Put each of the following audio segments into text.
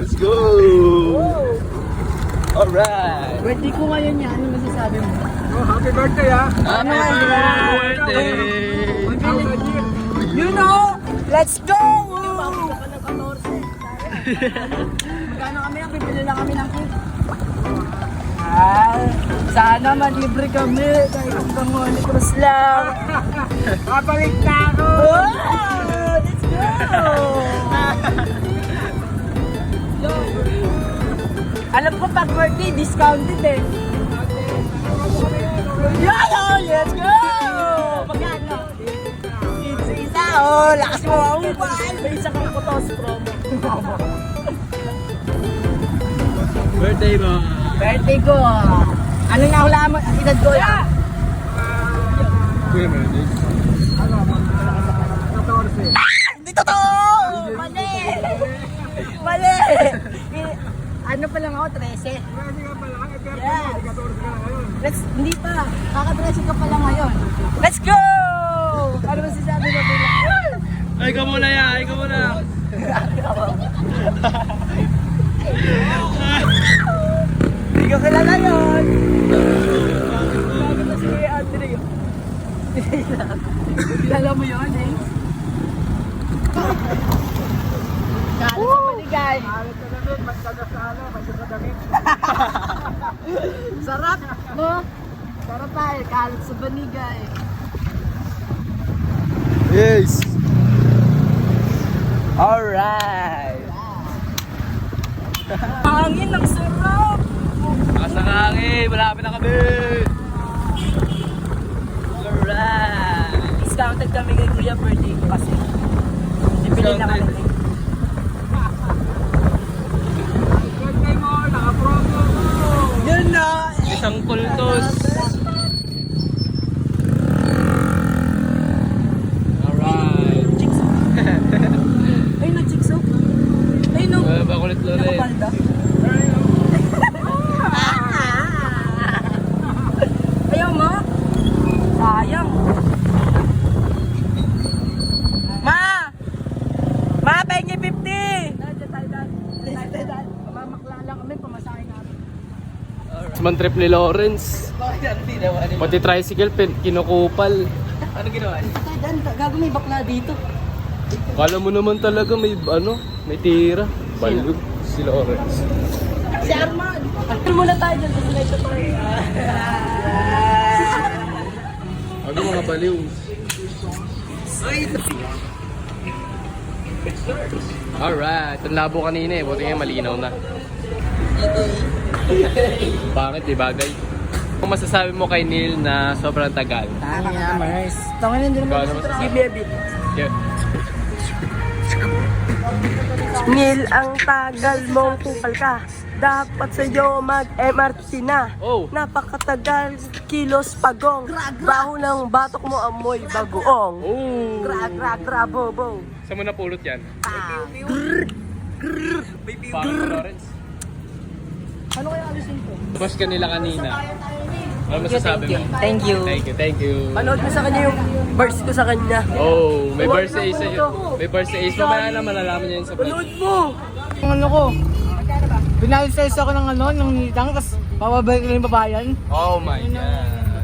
Let's go! Alright! Birthday ko ngayon yan. Ano masasabi mo? Oh, happy birthday ha! Happy birthday! You know, let's go! Magkano kami? Bibili lang kami ng cake. Sana malibre kami. Kahit hanggang Holy Cross lang. Babalik na ako! Wow! Let's go! Alam ko pag birthday, discounted eh. Yeah, let's go! Magkano? Isa, oh, lakas mo ang upan. May isa kang photos promo. Birthday mo! Birthday ko. Ano na hula mo? Edad ko yan. Kuya mo yun. Hindi totoo! Mali! Mali! Ano pa lang ako? 13. Yes. Hindi pa. Kaka-13 ka pa lang ngayon. Let's go! Ano ba sinasabi mo pala? Ay, ikaw muna yan! Ikaw muna! Hindi ko kilala yun. Bago na si Kuya Andre. Kilala mo yun eh. Kalat sa paligay. Sarap mo. Sarap tayo. Kalat sa banigay. Yes! Alright! Hangin ang sarap. Kasangangin! Malapit na kami! Alright! Discounted kami kay Kuya birthday ko kasi. Bibili na kami. Birthday mo, naka-promo mo! Yun na! Isang kultos! Alright! Ay, nag-chicks up. Ay, no. Bakulit ulit! Nakapalda. Ayaw mo? Sayang. Ma! Ma, pengi 50! Mamakla lang kami, pamasahin namin. Man trip ni Lawrence. Pati tricycle, kinukupal. Ano ginawa niya? Gago may bakla dito. Kala mo naman talaga may may tira. Balog si Lawrence. Si Arman! Ano muna tayo dyan sa sila ito tayo? Ano mga baliw? Alright, ang labo kanina eh. Buti nga malinaw na. Bakit? Di bagay. Kung masasabi mo kay Neil na sobrang tagal. Tangina, Mars. Tangina, hindi Gaano naman. masasabi? Give me a bit. Yeah. Neil, ang tagal mong kupal ka. Dapat sa'yo mag-MRT na. Oh. Napakatagal, kilos pagong. Baho ng batok mo amoy bagoong. Oh. Gra, bobo. Saan mo napulot yan? Baby. Bakit Lawrence? Ano kaya alisin ko? Bus ka nila kanina. Ano masasabi mo? Thank you. Thank you. Panood mo sa kanya yung verse ko sa kanya. Oh, may verse sa isa yun. May verse sa isa. Mamaya na malalaman niya yun sa vlog. Panood mo! Ang ano ko, pinalisis ako ng ng nitang, tapos papabalik na yung babayan. Oh my God.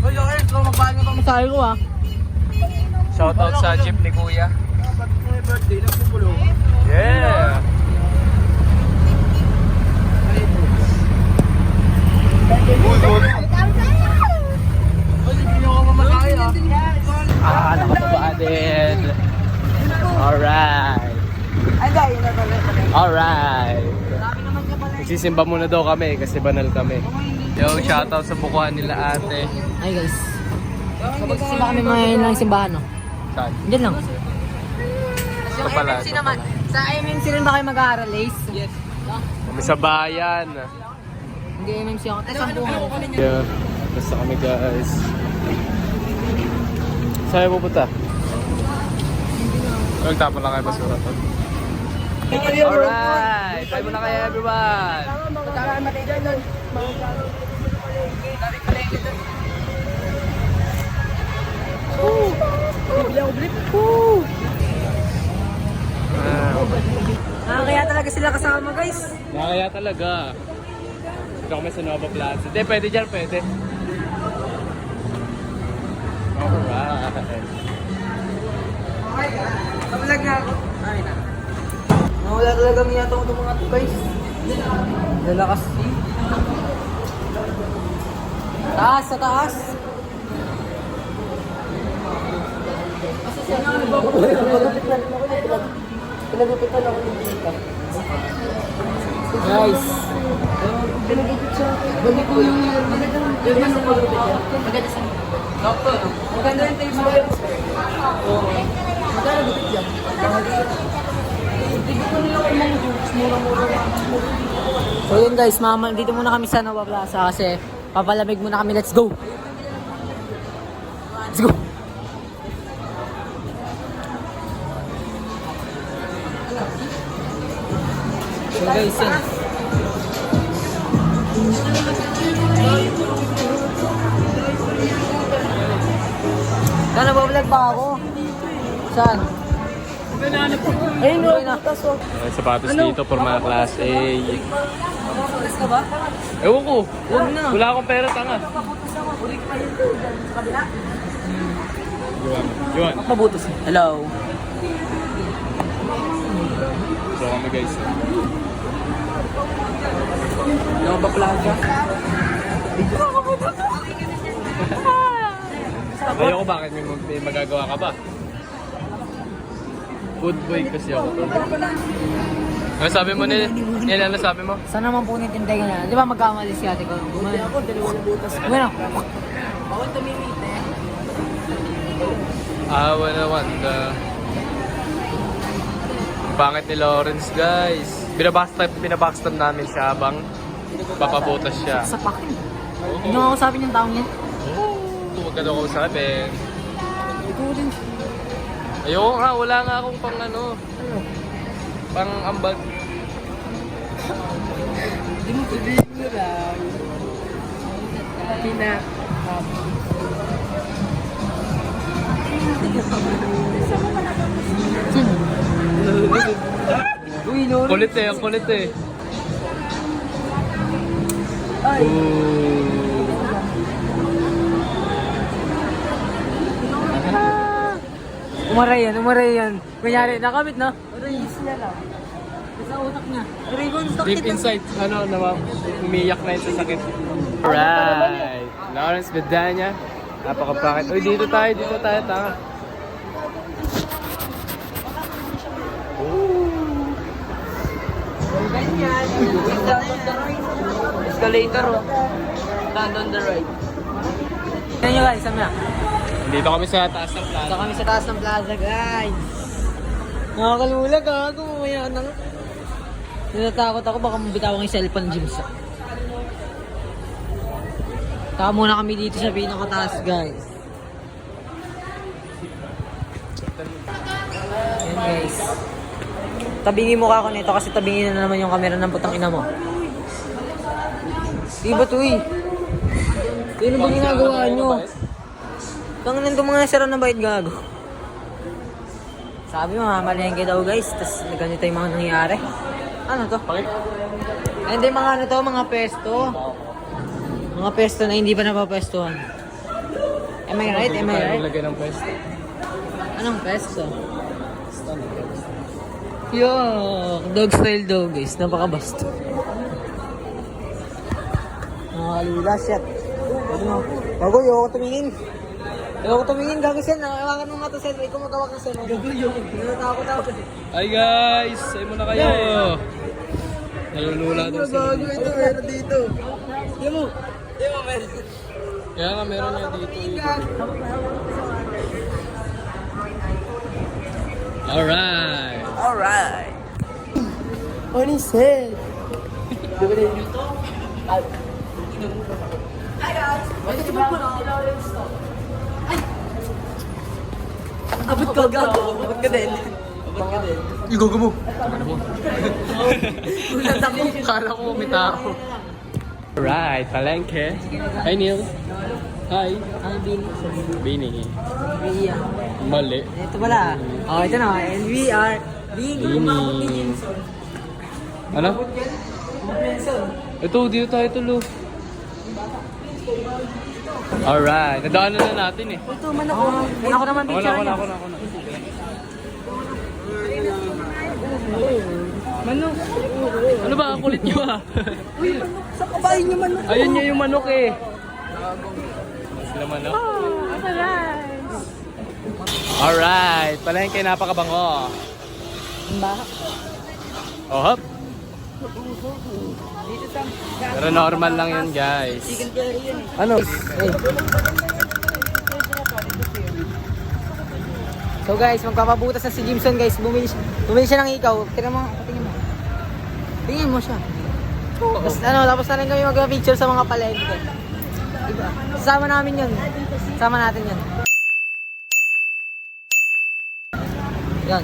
Hoy, okay, ito magbahan na pamasahe ko ha. Shoutout sa jeep ni Kuya. May birthday, nagpupulo. Yeah! Hoy, hindi nyo ako mamasahe ha. Nakababa din. Alright. Alright. Nagsisimba muna daw kami kasi banal kami. Yo, shoutout sa bukuhan nila ate. Hi guys. Magsisimba kami mga ng simbahan, no? Saan? Diyan lang. Ito pala. MMC naman. Sa MMC rin ba kayo mag-aaral, Ace? Yes. Kami sa bayan. Hindi MMC ako. Tapos ang buhay. Yeah. Basta kami guys. Saan kayo pupunta? Nagtapon lang kayo basura to. Alright! Tayo muna kayo everyone! Kaya talaga sila kasama guys. Kaya talaga. Dito kami sa Nova Plaza. Hindi, pwede dyan, pwede. Alright. Kamulag na ako. Ay na. Nawala talaga minata ko itong mga to guys. Lalakas. Taas sa taas. Pinagupitan ako ng dito. Guys. Pinagupit siya. Balik ko yung maganda sa pagupit niya. Maganda sa doktor. Maganda yung tayo sa oo. Maganda gupit niya. Hindi ko nila kumang jokes. Mura-mura. So yun guys, mama, dito muna kami sa Nova Plaza kasi papalamig muna kami. Let's go! Let's go! So guys, yun. Nagbablog pa ako. Saan? Ayun, no, butas o. Sapatos dito for mga class A. Butas ka ba? Ewan ko. Huwag na. Wala akong pera, tanga. Ulit pa yun doon. Sa kabila. Yuan. Mabutos. Hello. So kami guys. Nova Plaza. Ayoko bakit may magagawa ka ba? Good boy kasi ako. Ano sabi mo nila? Ano sabi mo? Saan naman po nitinday ka na? Di ba magkamali si ate ko? Hindi ako, dalawang butas. Bueno. Bawal tumimite. Wala wanda. Pangit ni Lawrence guys. Binabackstab namin siya habang papabutas siya. Sa pakin. Hindi nga ako sabi ng taong yan. Huwag ka daw kausapin. Ikaw din. Ayoko nga, wala nga akong pang pang ambag. Hindi mo sabihin mo lang. Pina. Uy, Lord. Kulit eh, ang kulit eh. Ay. Umaray yan. Kunyari, nakamit na. Release niya lang. Sa utak niya. Deep inside, umiyak na yun sa sakit. Alright. Lawrence Bedanya. Napakapakit. Uy, dito tayo, tanga. Ganyan. Stand on the right. Escalator, oh. Stand on the right. Yan nyo guys, saan na? Dito kami sa taas ng plaza. Dito kami sa taas ng plaza, guys. Nakakalulag, gago. Mamaya na nga. Natatakot ako, baka mabitawan yung cellphone, James. Taka muna kami dito sa pinakataas, guys. Yan, guys. Tabingin mo ka ako nito kasi tabingin na naman yung camera ng putang ina mo. Di ba to eh? Ano ba ginagawa nyo? Tangan nito mga nasira na bait gago. Sabi mo, mamalengke daw guys, tapos ganito yung mga nangyayari. Ano to? Bakit? Ay, hindi mga ano to, mga pesto. Mga pesto na hindi pa napapestuhan. Am I right? Am I right? Lagay ng pwesto. Anong pesto? Yo, dog style daw guys, napakabasto. Nakakalula, shit. Bago, ayoko tumingin. Ayoko tumingin, gago siya. Nakawakan mo nga ito, Sel. Ikaw magawak ng Sel. Gago yun. Natakot ako. Hi guys! Say mo na kayo! Nalulula daw sila. Gago ito, meron dito. Yan mo. Yan mo, meron. Kaya nga meron niya dito. Alright! Alright. What is it? Hi guys! Abot ka, gago. Abot ka din. Igogo mo! Ulat ako. Kala ko may tao. Alright, palengke. Hi Neil. Hi. Ang bin. Bini. Bia. Mali. Ito pala. Oh, ito na. And we are Bini. Bini. Ano? Ito, dito tayo tulo. Alright, nadaanan na natin eh. Ito, manok. Ako naman Ako picture niya. na. Manok. Ano ba? Ang kulit nyo ah. Uy, manok. Sa kabahin niyo manok. Ayun niya yung manok eh. Sila manok. Alright, palengke napakabango. Baka. Oh, hop. Dito sa... Pero normal lang yun guys. Chicken curry yun eh. Ano? So guys, magpapabutas na si Jimson guys. Bumili siya ng ikaw. Tingnan mo. Tingin mo siya. Tapos na rin kami mag-picture sa mga palengke. Diba? Sasama namin yun. Sama natin yun. Yan.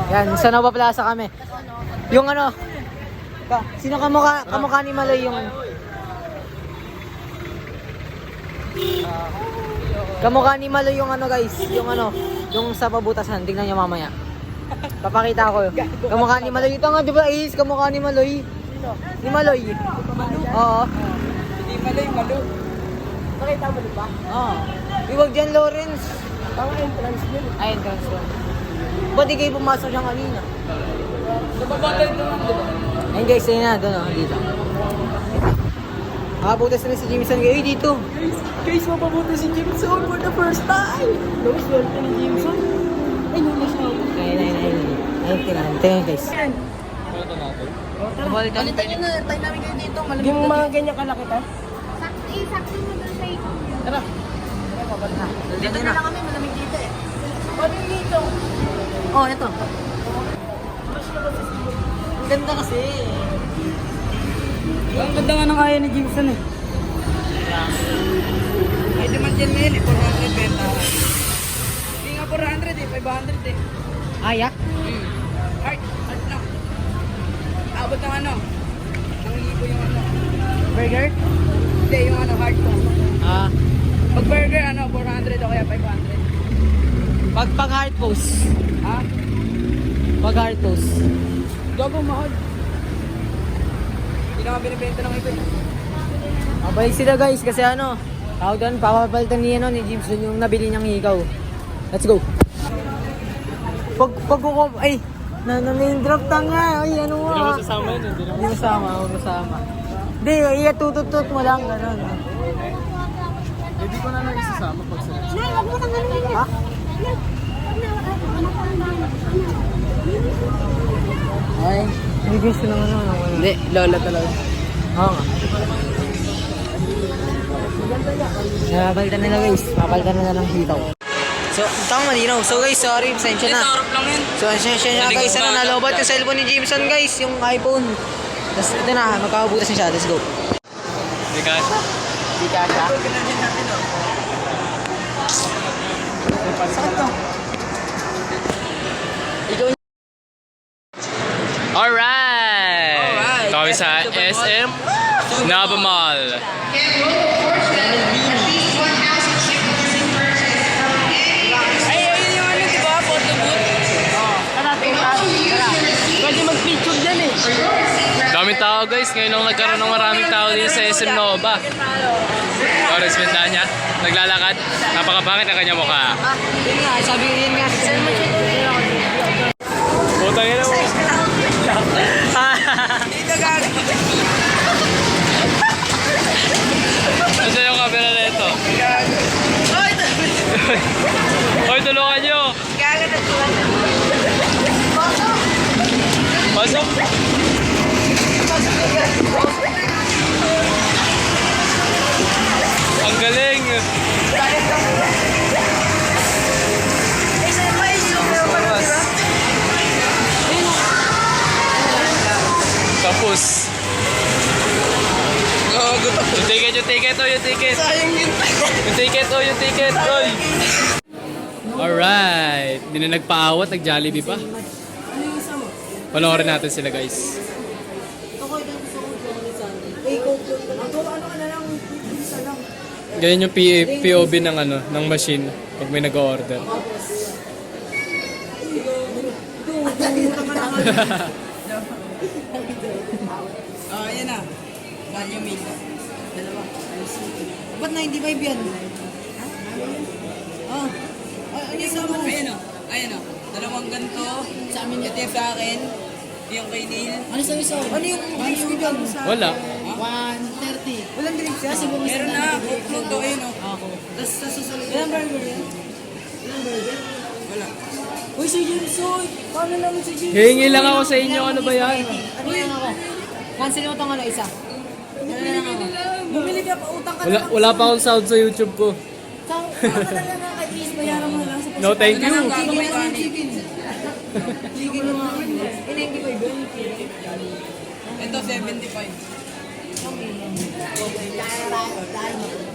Yan, sa Nova Plaza kami. Yung ano, sino kamukha ni Maloy yung kamukha ni Maloy yung ano guys, yung sa pabutasan, tingnan niyo mamaya. Papakita ko. Kamukha ni Maloy. Ito nga, di ba is kamukha ni Maloy? Ni Maloy. Oo. Hindi Maloy, Malo. Nakita mo ba? Oo. Iwag dyan, Lawrence. Ang entrance yun. Ay, entrance ko. Ba't di kayo pumasok siya kanina? Nababatay naman, di ba? Ayun guys, ayun na, doon dito. Nakabutas na rin si Jimson. Ay, dito. Guys, mapabuti si Jimson for the first time. Guys, swerte ni Jimson. Ay, nuna siya. Ayun, tingnan guys. Balitan nyo na, tayo namin kayo dito. Yung mga ganyan kalaki ta. Sakto mo doon sa ikaw. Tara. Dito na lang kami, malamig dito eh. Paano dito? Oh, ito. Ang ganda kasi. Ang ganda nga ng kaya ni Jimson eh. Ay, demand yan ngayon eh, 400 benta. Hindi nga 400 eh, 500 eh. Ayak? Heart lang. Abot ng ano, ng libo yung ano. Burger? Hindi, yung ano, heart ko. Ah. Pag burger, ano, 400 o kaya 500. Pag hard post. Ha? Pag hard post. Gago, mahal. Hindi na nga binibenta ng iba. Mabalik sila guys kasi ano. Tawag doon, papapalitan ni Jimson yung nabili niyang hikaw. Let's go. Pag ay, name drop ta nga. Ay, ano Hindi nga. mo sasama yun, hindi Hindi masama. Hindi, tututut mo lang, gano'n. Hindi ko na lang isasama pag sila. Nay, wag mo nang ano yun. Ha? Ay, hindi gusto naman naman. Hindi, lola talaga. Oo nga. Napalitan nila guys. Papalitan nila ng hitaw. So, tama malinaw. So guys, sorry. Pasensya na. Sarap lang yun. So, pasensya na guys. Ano, nalobat yung cellphone ni Jameson guys. Yung iPhone. Tapos ito na, magkakabutas na siya. Let's go. Hindi ka. Di ka siya. Pinagyan natin o. Sakit to. Ikaw Alright! Kami sa SM Nava Mall. Ay, ayun yung ano, di ba? Photo booth. Tara. Pwede mag-picture dyan eh. Daming tao guys, ngayon lang nagkaroon ng maraming tao dito sa SM Nova. Lawrence Bendanya, naglalakad. Napakapangit ang kanyang mukha. Yun nga, sabi yun nga. Putang ina mo. Dito gago. Ano yung camera na ito? Oy, Hoy, tulungan nyo! gago na tuwan. Pasok! Ang galing! Tapos. Gago. Yung ticket, oh, yung ticket. Sayang yun. Yung ticket, oy. Alright. Hindi na nagpaawat, nag-Jollibee pa. Panoorin natin sila, guys. Ganyan yung POV ng ano, ng machine pag may nag-order. Ayan na. Banyo meal. Dalawa. Ba't 95 yan? Oh. Ano yung sama mo? Ayan o. Dalawang ganito. Sa amin ito yung sa akin. Yung kay Neil. Ano sa isa? Ano yung drinks ko dyan? Wala. 130. Walang drinks yan? Meron na. Coke to. Ayun o. Tapos sa susunod. Ilang burger yan? Ilang burger? Wala. Uy, si Jinsoy! Paano naman si Jinsoy? Hihingi lang ako sa inyo, ano ba yan? Ano lang ako? Cancel mo itong ano isa. Bumili ka pa, utang ka Wala pa akong sound sa YouTube ko. Utang ka na lang nga kay Chris, bayaran mo na lang sa No, thank you. Chicken lang yung chicken. Chicken yung mga Inengki pa yun. Ito, 75.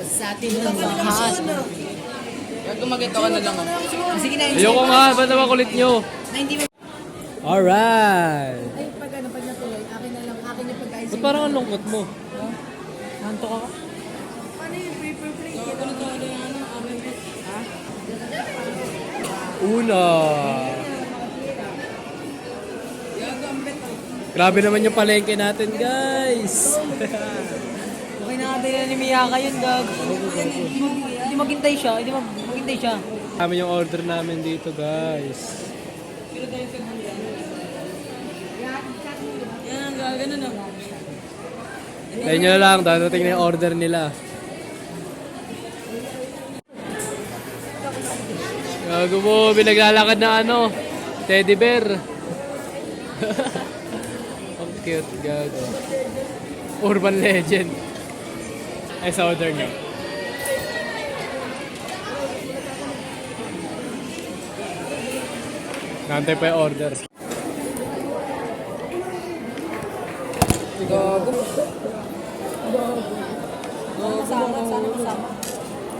Sa atin ng lahat. Gumagito ka na lang. Sige na, Ayoko nga, ba't naman kulit nyo? 90. Alright. Ay, pag natuloy, akin na lang, akin yung pagkain. Ba't parang ang lungkot mo? Nantok ako. Paano yung paper plate? Ano to, ano yung ano, amin po. Ha? Una. Gagambit ako. Grabe naman yung palengke natin, guys. Okay na natin na ni Miyaka yun, Gag. Hindi maghintay siya. Hindi maghintay siya. Kami yung order namin dito, guys. Yan, gano'n na. Tayo nyo na lang, dadating na yung order nila. Gago mo, binaglalakad na ano, teddy bear. Ang cute, gago. Urban legend. Ay, sa order nyo. Nantay pa yung order. Sana.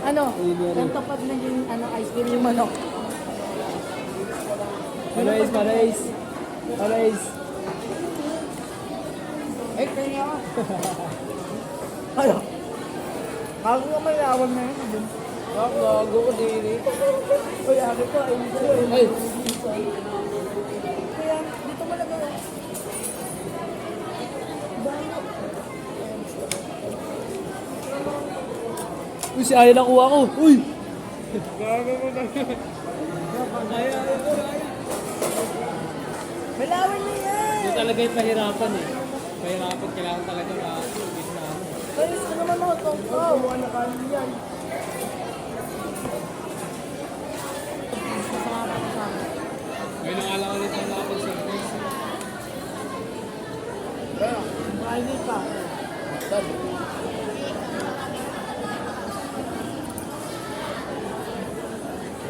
Ano? Ang tapat na yung ano, ice cream yung manok. Parais, parais. Parais. Ay, kaya ako. Ano? Bago ka malawan na yun. Gago ko dili. Uy, ako ko. Ay, Kaya, dito mo lang. uy, si Aya nakuha ko. Uy! Malawan na yan! Ito talaga yung pahirapan eh. Pahirapan, kailangan talaga ma-ubis na ano. Kaya ko naman ako itong kawa na kanin yan. Ngayon ang alam ulit ang nakapag-service. Kainin pa.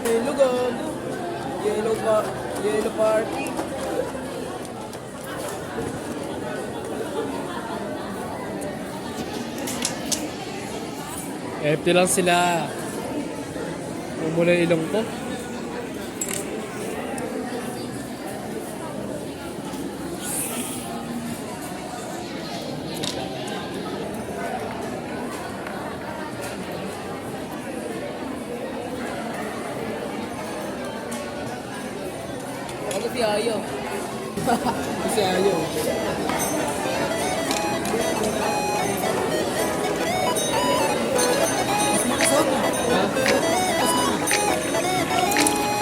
Hello, gago. Yellow party. Empty lang sila. Umula yung ilong ko. Ano si Ayo? Kasi ayaw.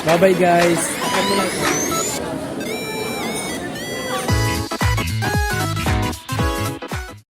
Bye-bye guys. Akan mo lang.